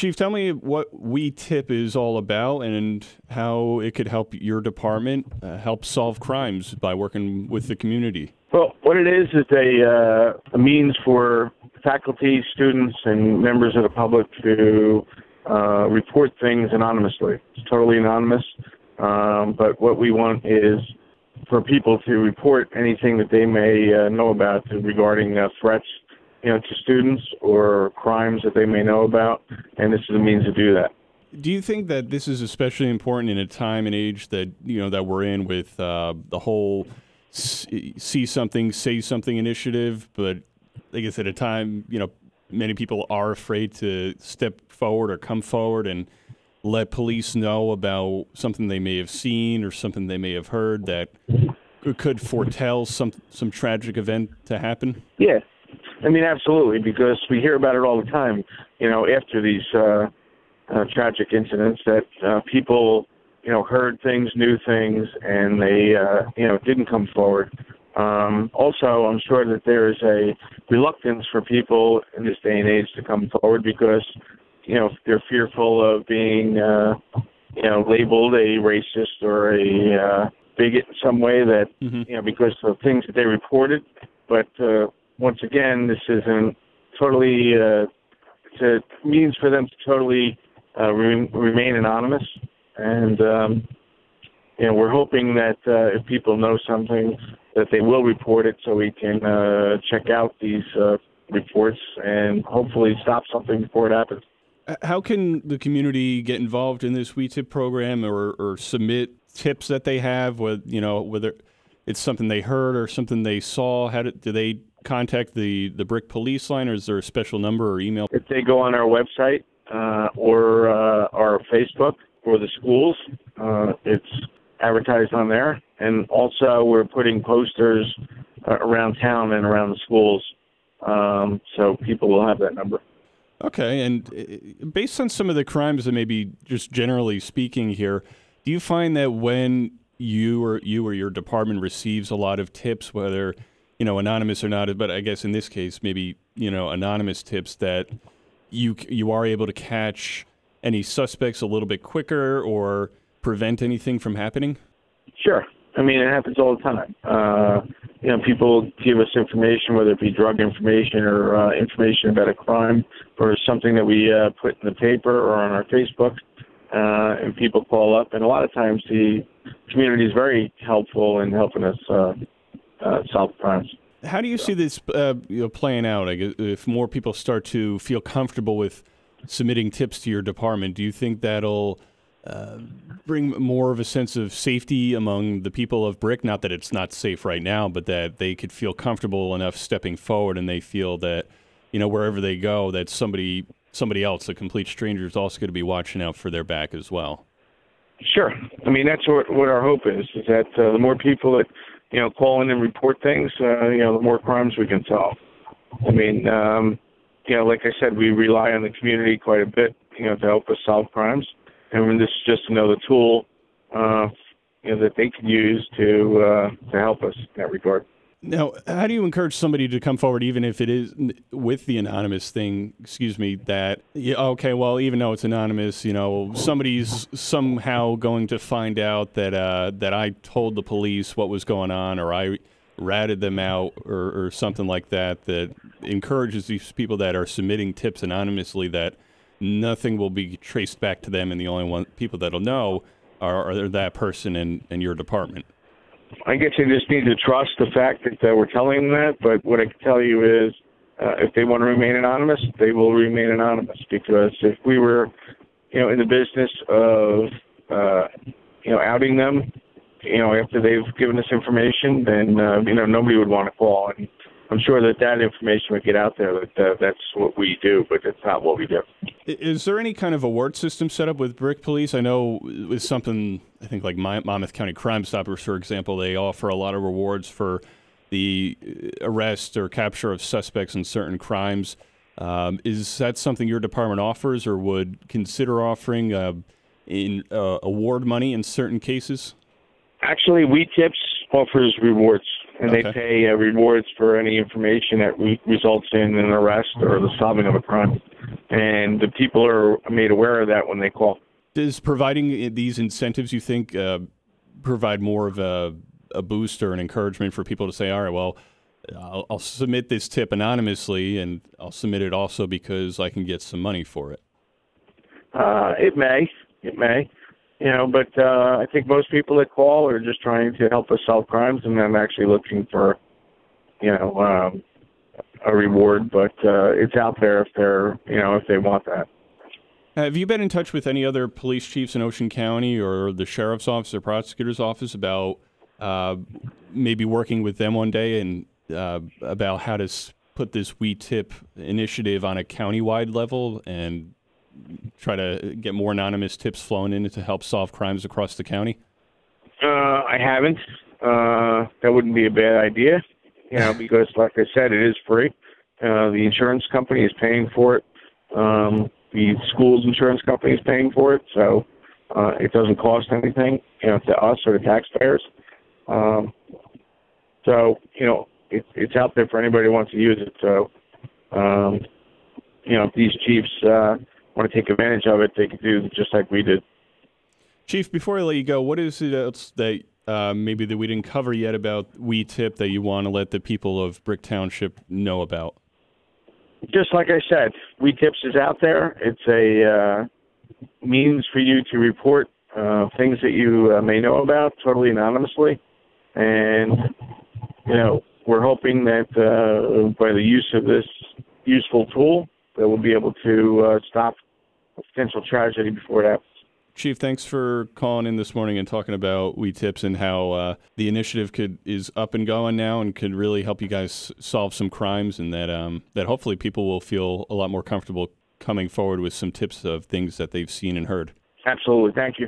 Chief, tell me what We Tip is all about and how it could help your department help solve crimes by working with the community. Well, what it is a means for faculty, students, and members of the public to report things anonymously. It's totally anonymous, but what we want is for people to report anything that they may know about regarding threats, to students or crimes that they may know about, and this is a means to do that. Do you think that this is especially important in a time and age that that we're in with the whole see something, say something initiative? But I guess at a time, many people are afraid to step forward or come forward and let police know about something they may have seen or something they may have heard that could foretell some tragic event to happen? Yeah. I mean, absolutely, because we hear about it all the time, after these tragic incidents that people, heard things, knew things, and they, didn't come forward. Also, I'm sure that there is a reluctance for people in this day and age to come forward because, they're fearful of being, labeled a racist or a bigot in some way that, because of things that they reported. But once again, this isn't totally, it's a means for them to totally remain anonymous. And, we're hoping that if people know something, that they will report it so we can check out these reports and hopefully stop something before it happens. How can the community get involved in this We Tip program or submit tips that they have, whether it's something they heard or something they saw? Do they contact the Brick Police line, or is there a special number or email? If they go on our website or our Facebook for the schools, it's advertised on there. And also we're putting posters around town and around the schools, so people will have that number. Okay, and based on some of the crimes that maybe just generally speaking here, do you find that when you or your department receives a lot of tips, whether anonymous or not, but I guess in this case, maybe, anonymous tips, that you are able to catch any suspects a little bit quicker or prevent anything from happening? Sure. I mean, it happens all the time. People give us information, whether it be drug information or information about a crime or something that we put in the paper or on our Facebook, and people call up. And a lot of times the community is very helpful in helping us solve crimes. How do you see this playing out? I guess if more people start to feel comfortable with submitting tips to your department, do you think that'll bring more of a sense of safety among the people of Brick? Not that it's not safe right now, but that they could feel comfortable enough stepping forward, and they feel that wherever they go, that somebody else, a complete stranger, is also going to be watching out for their back as well. Sure. I mean, that's what our hope is that the more people that call in and report things, the more crimes we can solve. I mean, like I said, we rely on the community quite a bit, to help us solve crimes. And this is just another tool, that they can use to help us in that regard. Now, how do you encourage somebody to come forward, even if it is with the anonymous thing, that, okay, well, even though it's anonymous, somebody's somehow going to find out that I told the police what was going on, or I ratted them out, or something like that, that encourages these people that are submitting tips anonymously that nothing will be traced back to them, and the only people that'll know are that person and your department? I guess they just need to trust the fact that we're telling them that, but what I can tell you is if they want to remain anonymous, they will remain anonymous, because if we were, in the business of, outing them, after they've given us information, then, nobody would want to call. And I'm sure that information would get out there, that that's what we do, but it's not what we do. Is there any kind of award system set up with Brick Police? I know with something, I think like Monmouth County Crime Stoppers, for example, they offer a lot of rewards for the arrest or capture of suspects in certain crimes. Is that something your department offers or would consider offering in award money in certain cases? Actually, We Tips offers rewards and they pay rewards for any information that results in an arrest or the solving of a crime. And the people are made aware of that when they call. Does providing these incentives, you think, provide more of a boost or an encouragement for people to say, all right, well, I'll submit this tip anonymously, and I'll submit it also because I can get some money for it? It may. But I think most people that call are just trying to help us solve crimes, and I'm actually looking for, a reward. But it's out there if they're, if they want that. Have you been in touch with any other police chiefs in Ocean County or the sheriff's office or prosecutor's office about maybe working with them one day and about how to put this We Tip initiative on a countywide level and try to get more anonymous tips flowing in to help solve crimes across the county? I haven't. That wouldn't be a bad idea, because, like I said, it is free. The insurance company is paying for it. The school's insurance company is paying for it, so it doesn't cost anything, to us or the taxpayers. So, it's out there for anybody who wants to use it. So, if these chiefs want to take advantage of it, they can do just like we did. Chief, before I let you go, what is it else that maybe that we didn't cover yet about We Tip that you want to let the people of Brick Township know about? Just like I said, We Tips is out there. It's a means for you to report things that you may know about totally anonymously. And, we're hoping that by the use of this useful tool, that we'll be able to stop a potential tragedy before it happens. Chief, thanks for calling in this morning and talking about We Tips and how the initiative is up and going now and could really help you guys solve some crimes, and that hopefully people will feel a lot more comfortable coming forward with some tips of things that they've seen and heard. Absolutely. Thank you.